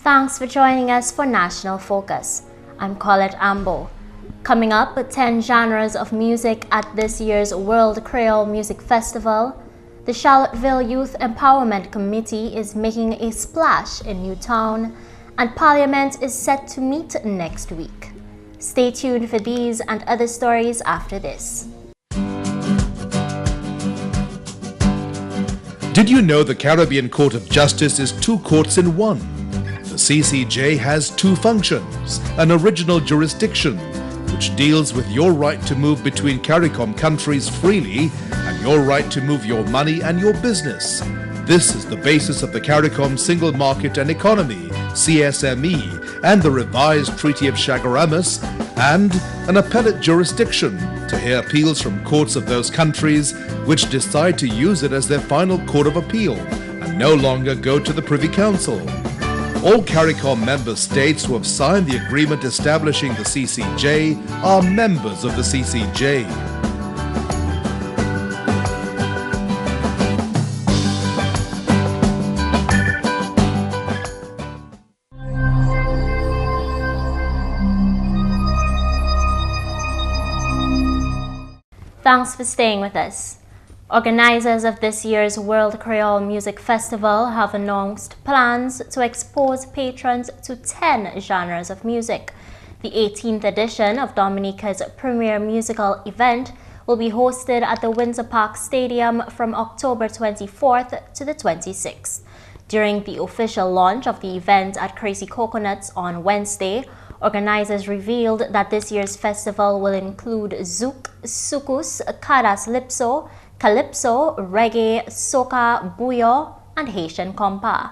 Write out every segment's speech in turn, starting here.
Thanks for joining us for National Focus. I'm Colette Ambo. Coming up, 10 genres of music at this year's World Creole Music Festival. The Charlotteville Youth Empowerment Committee is making a splash in Newtown, and Parliament is set to meet next week. Stay tuned for these and other stories after this. Did you know the Caribbean Court of Justice is 2 courts in 1? The CCJ has 2 functions: an original jurisdiction, which deals with your right to move between CARICOM countries freely and your right to move your money and your business. This is the basis of the CARICOM Single Market and Economy, CSME, and the revised Treaty of Chaguaramas, and an appellate jurisdiction to hear appeals from courts of those countries which decide to use it as their final court of appeal and no longer go to the Privy Council. All CARICOM member states who have signed the agreement establishing the CCJ are members of the CCJ. Thanks for staying with us. Organizers of this year's World Creole Music Festival have announced plans to expose patrons to 10 genres of music. The 18th edition of Dominica's premier musical event will be hosted at the Windsor Park Stadium from October 24th to the 26th. During the official launch of the event at Crazy Coconuts on Wednesday, organizers revealed that this year's festival will include zouk, soukous, kadas lipso, calypso, reggae, soca, bouillon, and Haitian compa.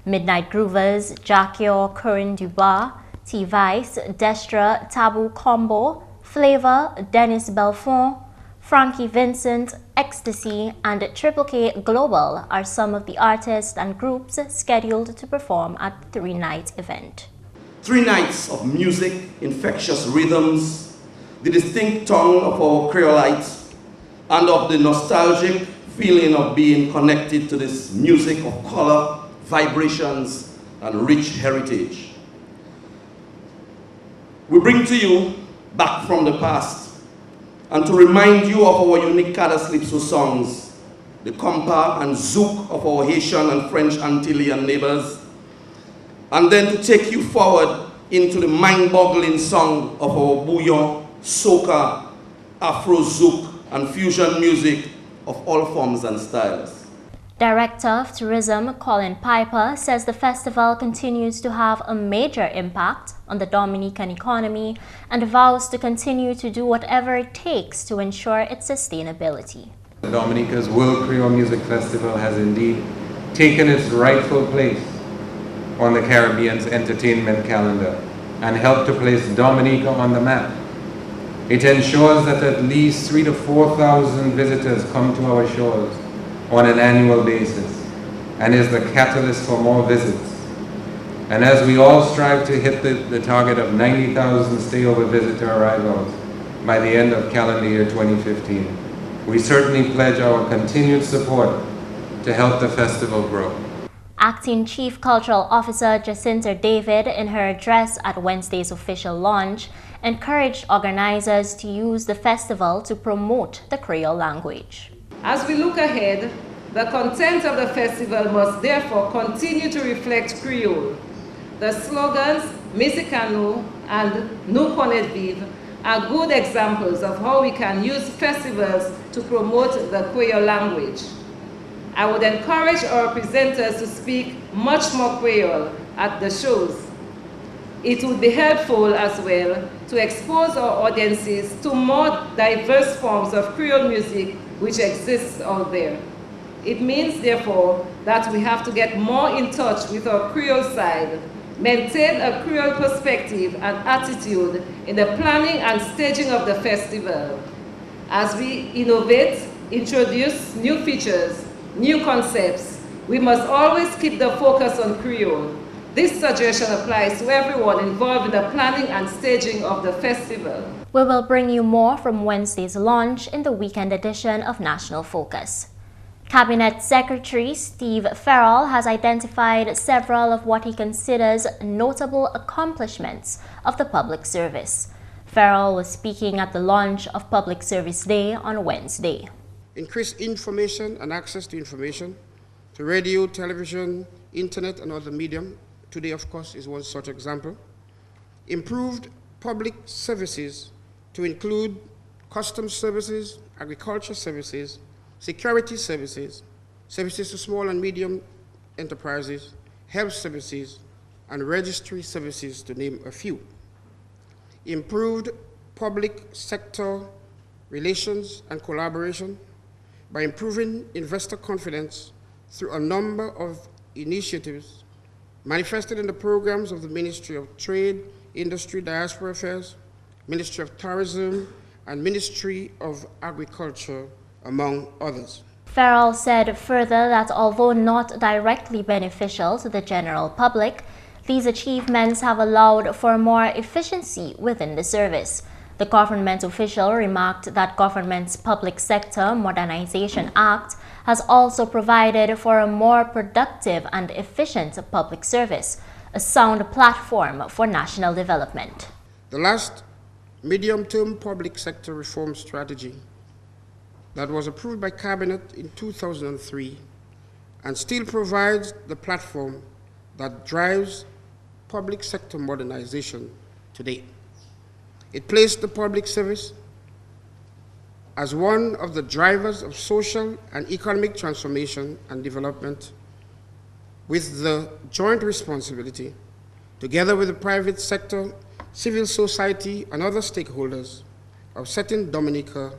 Midnight Groovers, Jacquio, Corinne Dubois, T-Vice, Destra, Taboo Combo, Flavor, Dennis Belfont, Frankie Vincent, Ecstasy, and Triple K Global are some of the artists and groups scheduled to perform at the 3-night event. 3 nights of music, infectious rhythms, the distinct tongue of our Creolites, and of the nostalgic feeling of being connected to this music of color, vibrations, and rich heritage. We bring to you back from the past, and to remind you of our unique Kadas Lipso songs, the compa and zouk of our Haitian and French Antillean neighbors, and then to take you forward into the mind-boggling song of our bouillon, soca, Afro zouk, and fusion music of all forms and styles. Director of Tourism Colin Piper says the festival continues to have a major impact on the Dominican economy and vows to continue to do whatever it takes to ensure its sustainability. Dominica's World Creole Music Festival has indeed taken its rightful place on the Caribbean's entertainment calendar and helped to place Dominica on the map. It ensures that at least 3,000 to 4,000 visitors come to our shores on an annual basis and is the catalyst for more visits. And as we all strive to hit the target of 90,000 stayover visitor arrivals by the end of calendar year 2015, we certainly pledge our continued support to help the festival grow. Acting Chief Cultural Officer Jacinta David, in her address at Wednesday's official launch, encouraged organizers to use the festival to promote the Creole language. As we look ahead, the content of the festival must therefore continue to reflect Creole. The slogans Musique à nous and Nous connaît vive are good examples of how we can use festivals to promote the Creole language. I would encourage our presenters to speak much more Creole at the shows. It would be helpful as well to expose our audiences to more diverse forms of Creole music which exists out there. It means, therefore, that we have to get more in touch with our Creole side, maintain a Creole perspective and attitude in the planning and staging of the festival. As we innovate, introduce new features, new concepts, we must always keep the focus on Creole. This suggestion applies to everyone involved in the planning and staging of the festival. We will bring you more from Wednesday's launch in the weekend edition of National Focus. Cabinet Secretary Steve Farrell has identified several of what he considers notable accomplishments of the public service. Farrell was speaking at the launch of Public Service Day on Wednesday. Increased information and access to information, to radio, television, internet, and other medium. Today, of course, is one such example. Improved public services to include customs services, agriculture services, security services, services to small and medium enterprises, health services, and registry services, to name a few. Improved public sector relations and collaboration by improving investor confidence through a number of initiatives manifested in the programs of the Ministry of Trade, Industry, Diaspora Affairs, Ministry of Tourism, and Ministry of Agriculture, among others. Farrell said further that although not directly beneficial to the general public, these achievements have allowed for more efficiency within the service. The government official remarked that government's Public Sector Modernization Act has also provided for a more productive and efficient public service, a sound platform for national development. The last medium-term public sector reform strategy that was approved by Cabinet in 2003 and still provides the platform that drives public sector modernization today. It placed the public service as one of the drivers of social and economic transformation and development, with the joint responsibility, together with the private sector, civil society, and other stakeholders, of setting Dominica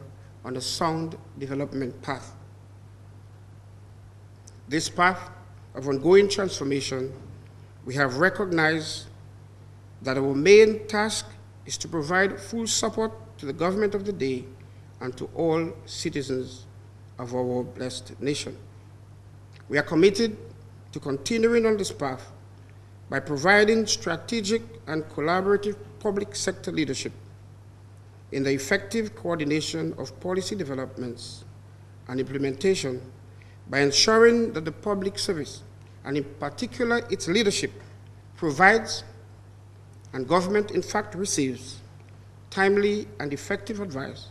on a sound development path. This path of ongoing transformation, we have recognized that our main task is to provide full support to the government of the day and to all citizens of our blessed nation. We are committed to continuing on this path by providing strategic and collaborative public sector leadership in the effective coordination of policy developments and implementation, by ensuring that the public service, and in particular its leadership, provides and government in fact receives timely and effective advice,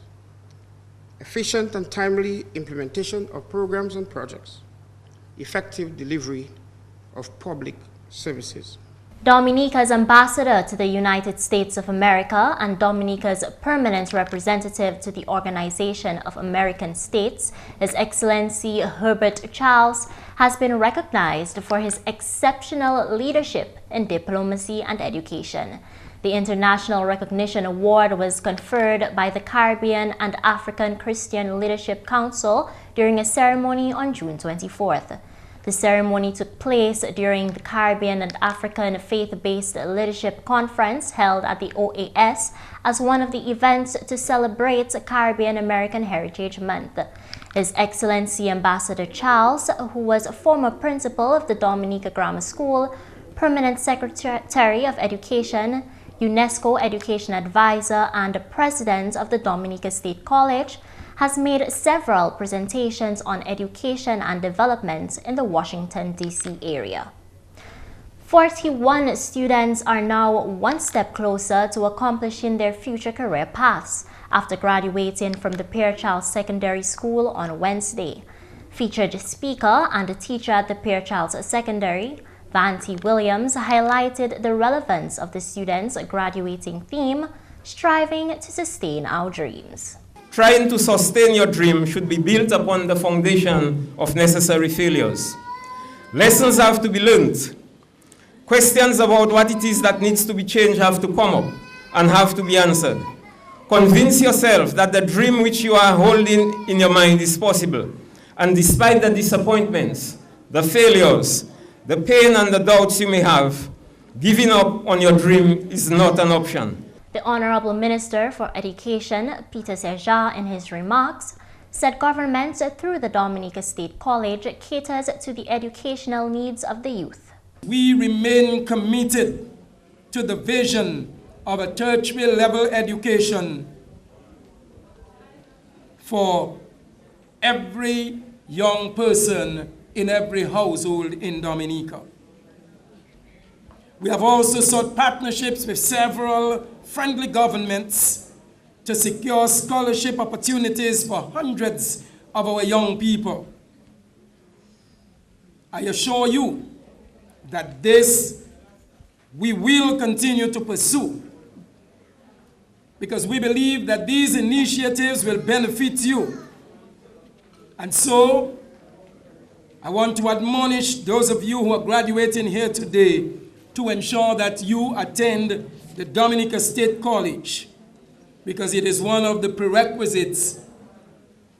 efficient and timely implementation of programs and projects, effective delivery of public services. Dominica's ambassador to the United States of America and Dominica's permanent representative to the Organization of American States, His Excellency Herbert Charles, has been recognized for his exceptional leadership in diplomacy and education. The International Recognition Award was conferred by the Caribbean and African Christian Leadership Council during a ceremony on June 24th. The ceremony took place during the Caribbean and African Faith-Based Leadership Conference held at the OAS as one of the events to celebrate Caribbean American Heritage Month. His Excellency Ambassador Charles, who was a former principal of the Dominica Grammar School, Permanent Secretary of Education, UNESCO Education Advisor, and President of the Dominica State College, has made several presentations on education and development in the Washington, D.C. area. 41 students are now one step closer to accomplishing their future career paths after graduating from the Pierre Charles Secondary School on Wednesday. Featured speaker and teacher at the Pierre Charles Secondary, Vanti Williams, highlighted the relevance of the students' graduating theme, striving to sustain our dreams. Trying to sustain your dream should be built upon the foundation of necessary failures. Lessons have to be learned. Questions about what it is that needs to be changed have to come up and have to be answered. Convince yourself that the dream which you are holding in your mind is possible. And despite the disappointments, the failures, the pain and the doubts you may have, giving up on your dream is not an option. The Honorable Minister for Education, Peter Serja, in his remarks, said government through the Dominica State College caters to the educational needs of the youth. We remain committed to the vision of a tertiary level education for every young person in every household in Dominica. We have also sought partnerships with several friendly governments to secure scholarship opportunities for hundreds of our young people. I assure you that this we will continue to pursue, because we believe that these initiatives will benefit you. And so, I want to admonish those of you who are graduating here today to ensure that you attend the Dominica State College, because it is one of the prerequisites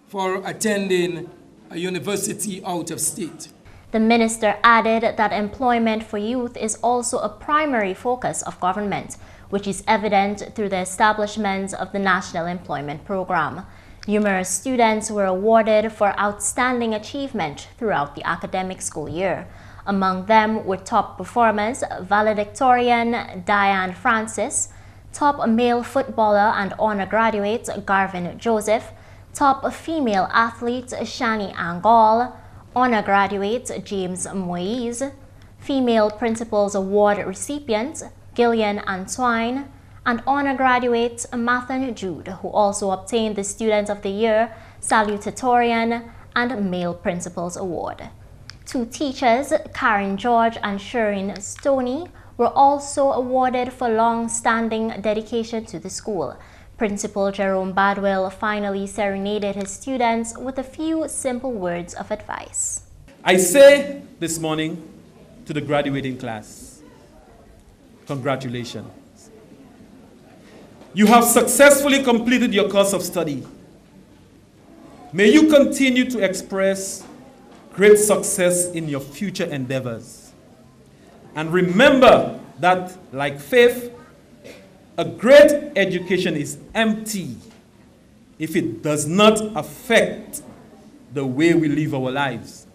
for attending a university out of state. The minister added that employment for youth is also a primary focus of government, which is evident through the establishment of the National Employment Program. Numerous students were awarded for outstanding achievement throughout the academic school year. Among them were top performers valedictorian Diane Francis, top male footballer and honor graduate Garvin Joseph, top female athlete Shani Angol, honor graduate James Moise, female principal's award recipient Gillian Antoine, and honor graduate Mathan Jude, who also obtained the Student of the Year, Salutatorian, and Male Principal's Award. Two teachers, Karen George and Shireen Stoney, were also awarded for long-standing dedication to the school. Principal Jerome Badwell finally serenaded his students with a few simple words of advice. I say this morning to the graduating class, congratulations. You have successfully completed your course of study. May you continue to express great success in your future endeavors. And remember that, like faith, a great education is empty if it does not affect the way we live our lives.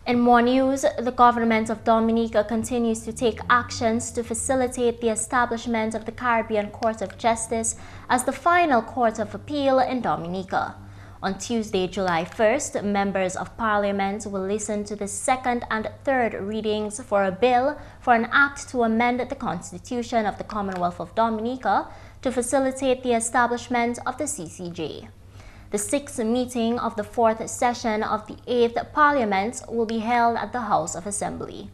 In more news, the government of Dominica continues to take actions to facilitate the establishment of the Caribbean Court of Justice as the final court of appeal in Dominica. On Tuesday, July 1st, members of Parliament will listen to the second and third readings for a bill for an act to amend the Constitution of the Commonwealth of Dominica to facilitate the establishment of the CCJ. The sixth meeting of the fourth session of the 8th Parliament will be held at the House of Assembly.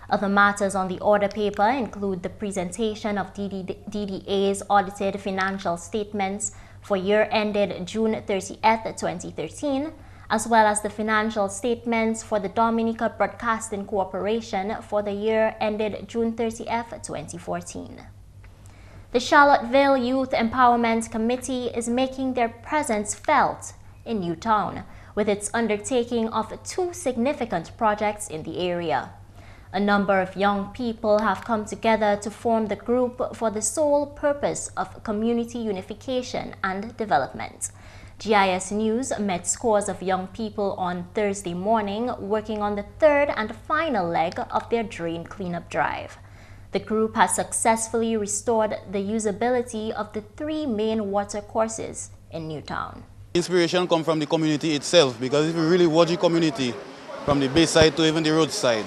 Other matters on the order paper include the presentation of DDA's audited financial statements for year ended June 30th, 2013, as well as the financial statements for the Dominica Broadcasting Corporation for the year ended June 30th, 2014. The Charlotteville Youth Empowerment Committee is making their presence felt in Newtown with its undertaking of two significant projects in the area. A number of young people have come together to form the group for the sole purpose of community unification and development. GIS News met scores of young people on Thursday morning working on the third and final leg of their drain cleanup drive. The group has successfully restored the usability of the three main water courses in Newtown. Inspiration comes from the community itself, because if you really watch the community from the bayside to even the roadside,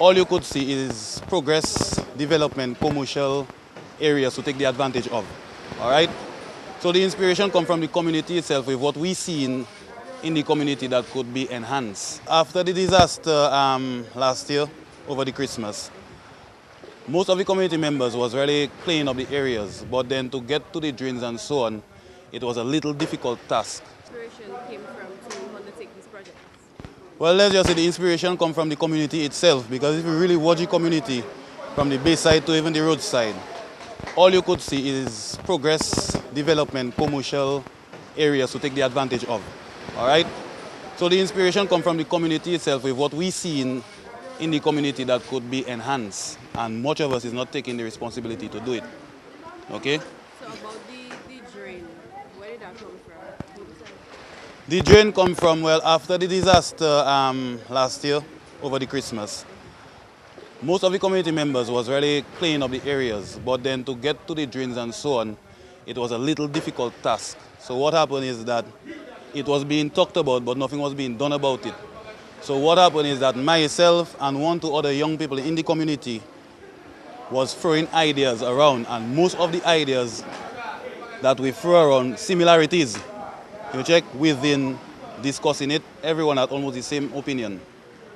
all you could see is progress, development, commercial areas to take the advantage of. All right? So the inspiration comes from the community itself with what we see in the community that could be enhanced. After the disaster last year, over the Christmas, most of the community members was really cleaning up the areas, but then to get to the drains and so on, it was a little difficult task. Inspiration came from to undertake these projects? Well, let's just say the inspiration comes from the community itself, because if you really watch the community from the bayside to even the roadside, all you could see is progress, development, commercial areas to take the advantage of. All right? So the inspiration comes from the community itself with what we see in the community that could be enhanced, and much of us is not taking the responsibility to do it. Okay? So about the drain, where did that come from? The drain come from, well, after the disaster last year, over the Christmas, most of the community members was really cleaning up the areas, but then to get to the drains and so on, it was a little difficult task. So what happened is that it was being talked about, but nothing was being done about it. So what happened is that myself and 1 to other young people in the community was throwing ideas around, and most of the ideas that we throw around, similarities. You check within discussing it, everyone had almost the same opinion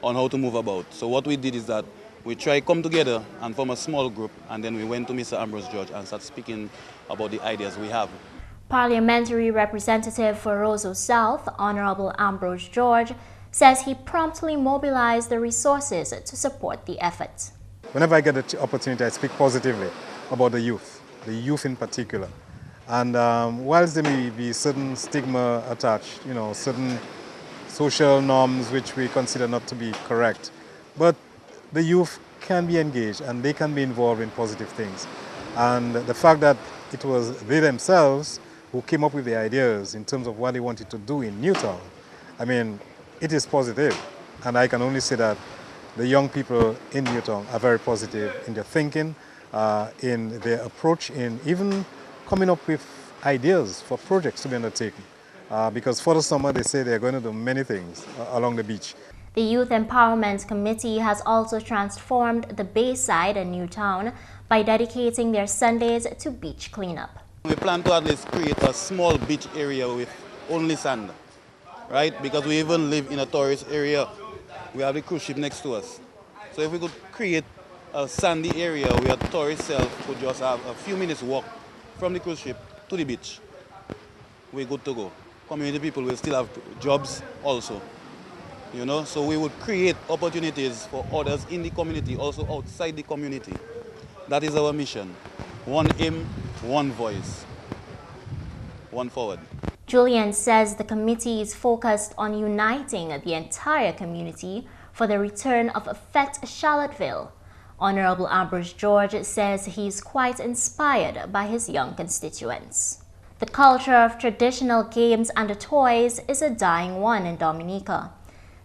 on how to move about. So what we did is that we tried come together and form a small group, and then we went to Mr. Ambrose George and started speaking about the ideas we have. Parliamentary Representative for Roseau South, Honorable Ambrose George, says he promptly mobilized the resources to support the effort. Whenever I get the opportunity, I speak positively about the youth in particular. And whilst there may be certain stigma attached, certain social norms which we consider not to be correct, but the youth can be engaged and they can be involved in positive things. And the fact that it was they themselves who came up with the ideas in terms of what they wanted to do in Newtown, I mean, it is positive. And I can only say that the young people in Newtown are very positive in their thinking, in their approach, in even coming up with ideas for projects to be undertaken. Because for the summer, they say they're going to do many things along the beach. The Youth Empowerment Committee has also transformed the Bayside in Newtown by dedicating their Sundays to beach cleanup. We plan to at least create a small beach area with only sand, right? Because we even live in a tourist area. We have the cruise ship next to us. So if we could create a sandy area where tourists self could just have a few minutes walk from the cruise ship to the beach, we're good to go. Community people will still have jobs also. So we would create opportunities for others in the community, also outside the community. That is our mission. One aim, one voice, one forward. Julian says the committee is focused on uniting the entire community for the return of Fete Charlotteville. Honorable Ambrose George says he is quite inspired by his young constituents. The culture of traditional games and toys is a dying one in Dominica.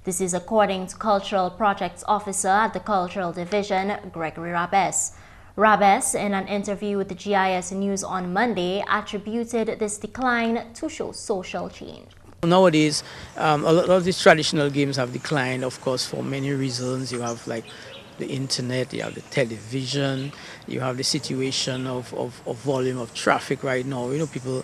This is according to Cultural Projects Officer at the Cultural Division, Gregory Rabes. Rabes, in an interview with the GIS News on Monday, attributed this decline to show social change. Nowadays, a lot of these traditional games have declined, of course, for many reasons. You have like the internet, you have the television, you have the situation of volume of traffic right now. People,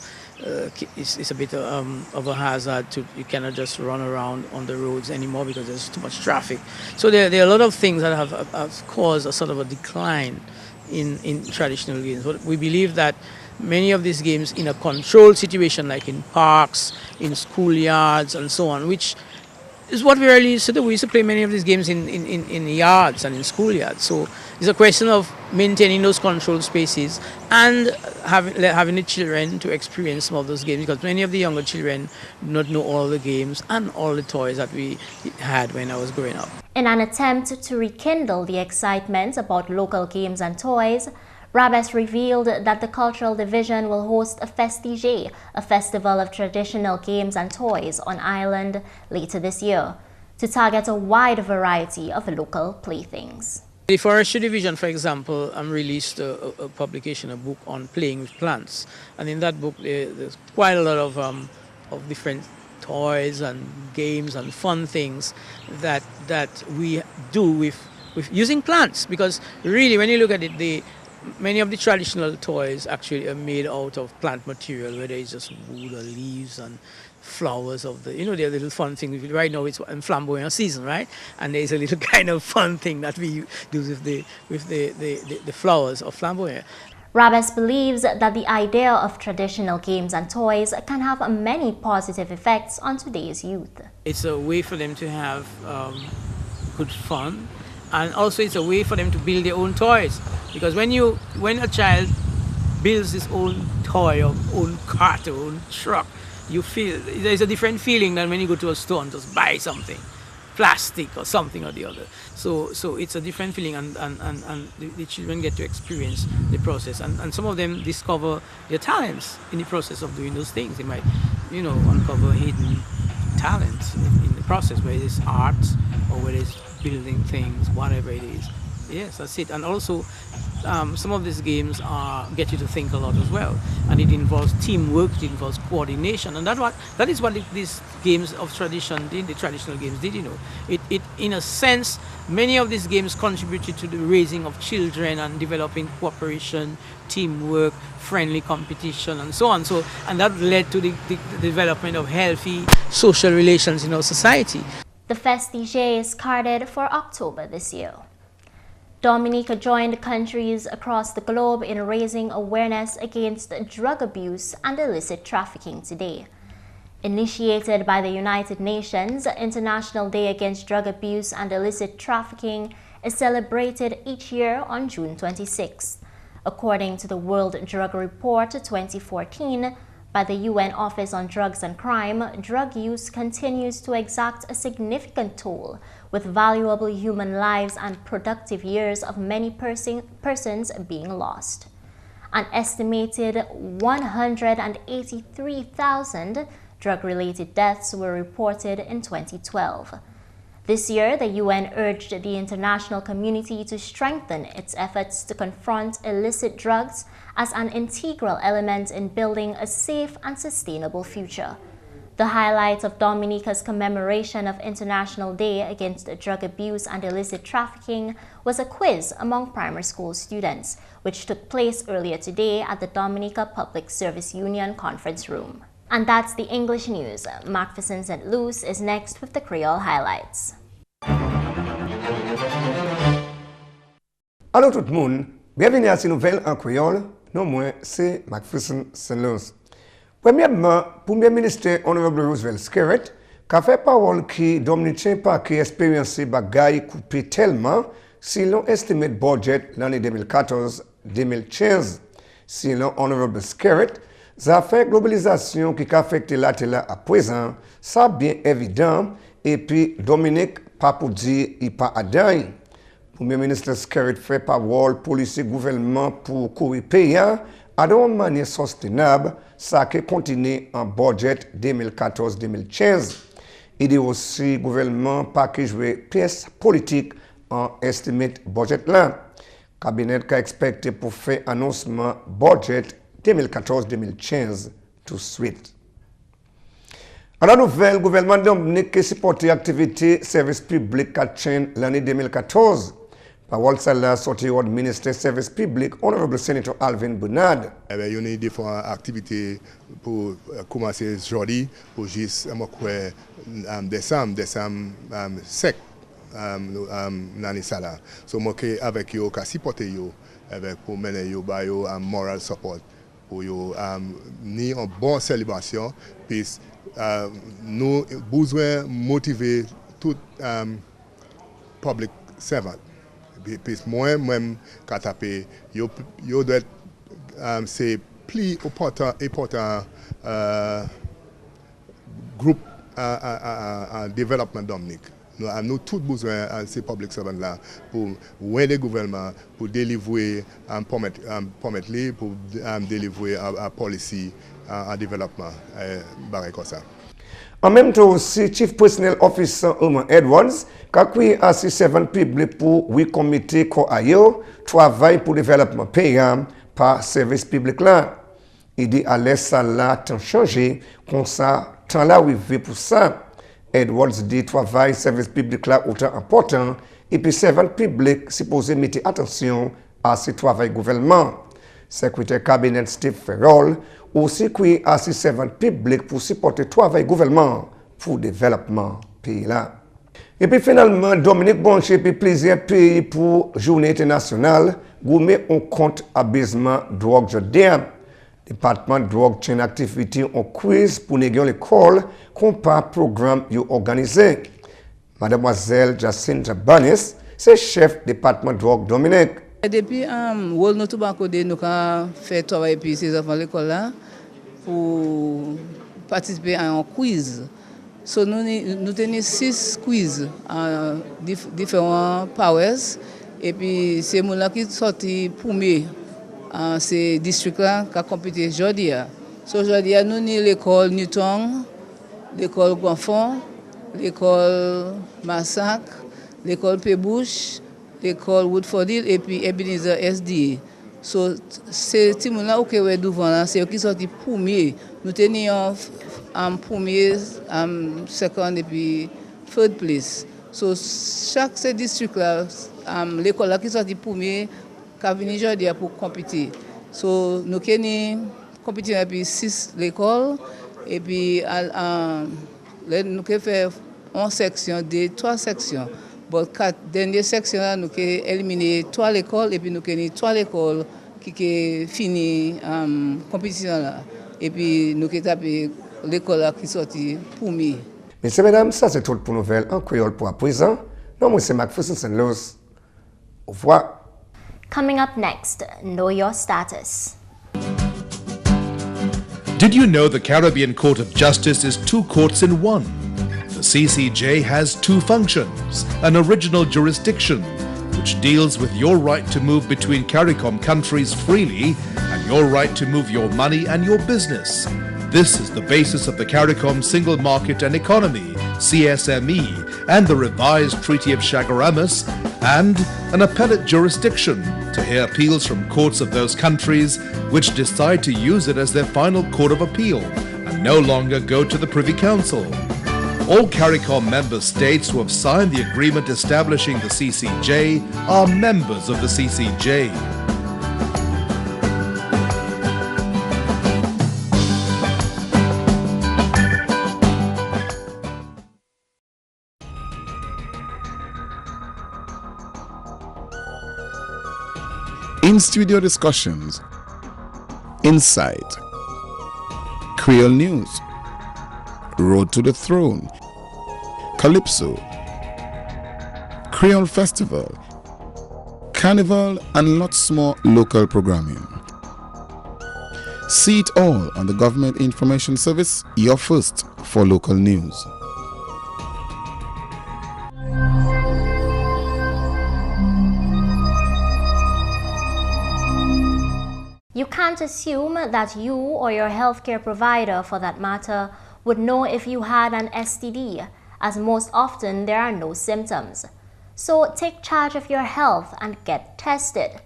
it's a bit of a hazard you cannot just run around on the roads anymore because there's too much traffic. So there are a lot of things that have caused a sort of a decline in traditional games. But we believe that many of these games in a controlled situation, like in parks, in schoolyards and so on, which is what we really used to do. We used to play many of these games in yards and in schoolyards. So it's a question of maintaining those controlled spaces and having the children to experience some of those games, because many of the younger children do not know all the games and all the toys that we had when I was growing up. In an attempt to rekindle the excitement about local games and toys, Rabes revealed that the Cultural Division will host a Festige, a festival of traditional games and toys on island later this year, to target a wide variety of local playthings. The Forestry Division, for example, released a publication, a book on playing with plants. And in that book, there's quite a lot of different toys and games and fun things that we do with using plants. Because really, when you look at it, many of the traditional toys actually are made out of plant material, whether it's just wood or leaves and flowers of the, they're little fun things. Right now it's flamboyant season, right? And there's a little kind of fun thing that we do with the flowers of flamboyant. Rabes believes that the idea of traditional games and toys can have many positive effects on today's youth. It's a way for them to have good fun, and also it's a way for them to build their own toys. Because when a child builds his own toy or own cart or own truck, you feel there's a different feeling than when you go to a store and just buy something, plastic or something or the other. So it's a different feeling, and the children get to experience the process, and some of them discover their talents in the process of doing those things. They might, uncover hidden talents in the process, whether it's art or whether it's building things, whatever it is. Yes, that's it. And also, some of these games get you to think a lot as well, and it involves teamwork, it involves coordination, and that is what these games of tradition did. The traditional games did, you know. It in a sense, many of these games contributed to the raising of children and developing cooperation, teamwork, friendly competition, and so on. And that led to the development of healthy social relations in our society. The Festige is carded for October this year. Dominica joined countries across the globe in raising awareness against drug abuse and illicit trafficking today. Initiated by the United Nations, International Day Against Drug Abuse and Illicit Trafficking is celebrated each year on June 26. According to the World Drug Report 2014 by the UN Office on Drugs and Crime, drug use continues to exact a significant toll, with valuable human lives and productive years of many persons being lost. An estimated 183,000 drug-related deaths were reported in 2012. This year, the UN urged the international community to strengthen its efforts to confront illicit drugs as an integral element in building a safe and sustainable future. The highlight of Dominica's commemoration of International Day Against Drug Abuse and Illicit Trafficking was a quiz among primary school students, which took place earlier today at the Dominica Public Service Union Conference Room. And that's the English news. McPherson St. Luce is next with the Creole highlights. Allô tout le monde, bienvenue à ces nouvelles en créole. Non, moi, c'est McPherson St. Luce. Premièrement, Premier ministre Honorable Roosevelt Skerritt, qui a fait parole qui Dominicain pas qui expérience bagaille coupé tellement, si l'on estimé budget l'année 2014-2015. Si l'on Honorable Skerritt, ça fait globalisation qui a affecté la télé à présent, ça bien évident, et puis Dominique pas pour dire il pas adai. Premier ministre Skerritt fait parole pour le gouvernement pour courir payant à une manière soutenable, ça qui continue en budget 2014-2015. Il dit aussi gouvernement pas qui jouer pièce politique en estimate budget là. Cabinet qui a expecté pour faire annoncement budget 2014-2015 tout de suite. À la nouvelle, le gouvernement Dominique qui supporte l'activité service public à chaîne l'année 2014. Parole celle-là sortie au ministre service public, Honorable Senator Alvin Bernard. Il y a une différentes activités pour commencer aujourd'hui, pour juste décembre sec l'année ça là. So moi avec yo ka supporter yo avec pour mener yo ba yo moral support pour yo ni une bonne célébration puis nous besoin motiver tout public servant. Puis moi-même, quand tapé, yo doit c'est plus important groupe en développement Dominique. Nous avons tous besoin de ces public servants là pour aider le gouvernement pour délivrer pour délivrer un policy en développement comme ça. En même temps aussi, Chief Personnel Officer Edwards, qui a créé un servant public pour 8 comités qui travaillent pour le développement payant par service public là. Il dit à l'aise ça là, tant changé, comme ça, tant là arrivé pour ça. Edwards dit travail service public là autant important et puis servant public supposé mettre attention à ce travail gouvernement. Secrétaire cabinet Steve Ferrol aussi créé un servant public pour supporter le travail gouvernement pour le développement pays là. Et puis finalement, Dominique Bonché puis plusieurs pays pour journée internationale, gourmet on compte abaissement drogue jodien. Département de drogue tient activité en quiz pour néger l'école compare programme organisé. Mademoiselle Jacinta Banis, c'est chef département de drogue Dominique. Depuis World No Tobacco Day, nous avons fait travailler pour ces enfants à l'école là pour participer à un quiz. So, nous tenons 6 quiz en différents powers et puis c'est mon là qui sorti premier en ces districts là qui a compété aujourd'hui. So aujourd'hui nous avons l'école Newtown, l'école Gonfon, l'école Massac, l'école Pébouche, l'école Woodfordville et puis Ebenezer SDA. So, c'est ti moun la ou ke wè devant là, c'est eux qui sorti premier. Nous tenions premier, second et puis third place. So, chaque ces district là, l'école là qui sorti premier, qu'a venu aujourd'hui pour compétir. So, nous avons compétit depuis 6 l'école et puis nous avons fait 11 sections, 3 sections. Bon, 4 dernières sections là, nous avons éliminé 3 l'école et puis nous avons 3 l'écoles qui ont fini la compétition là. Et puis nous avons tapé l'école qui sorti premier. Messieurs, mesdames, ça c'est tout pour nouvelles en créole pour à présent. Non, moi c'est McPherson Luce. Au revoir. Coming up next, Know Your Status. Did you know the Caribbean Court of Justice is 2 courts in 1? The CCJ has 2 functions, an original jurisdiction, which deals with your right to move between CARICOM countries freely and your right to move your money and your business. This is the basis of the CARICOM Single Market and Economy, CSME, and the revised Treaty of Chaguaramas, and an appellate jurisdiction to hear appeals from courts of those countries which decide to use it as their final court of appeal and no longer go to the Privy Council. All CARICOM member states who have signed the agreement establishing the CCJ are members of the CCJ. In-studio discussions, insight, Creole news, Road to the Throne, Calypso, Creole Festival, Carnival, and lots more local programming. See it all on the Government Information Service, your first for local news. You can't assume that you or your healthcare provider, for that matter, would know if you had an STD, as most often there are no symptoms. So take charge of your health and get tested.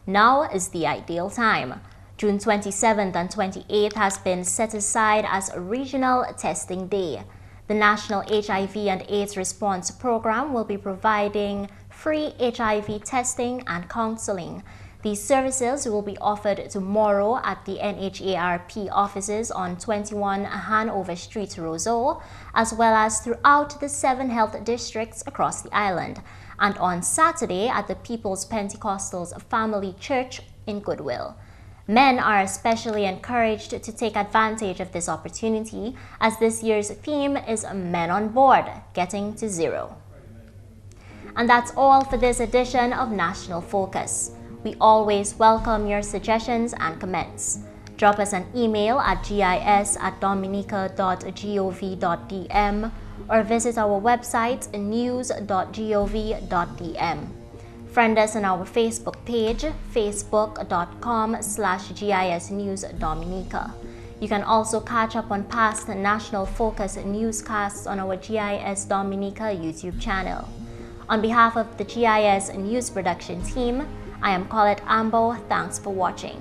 Now is the ideal time. June 27th and 28th has been set aside as Regional Testing Day. The National HIV and AIDS Response Program will be providing free HIV testing and counseling. These services will be offered tomorrow at the NHARP offices on 21 Hanover Street, Roseau, as well as throughout the 7 health districts across the island, and on Saturday at the People's Pentecostals Family Church in Goodwill. Men are especially encouraged to take advantage of this opportunity, as this year's theme is Men on Board, Getting to Zero. And that's all for this edition of National Focus. We always welcome your suggestions and comments. Drop us an email at gis@dominica.gov.dm or visit our website news.gov.dm. Friend us on our Facebook page, facebook.com/GIS News Dominica. You can also catch up on past National Focus newscasts on our GIS Dominica YouTube channel. On behalf of the GIS News Production team, I am Colette Ambo. Thanks for watching.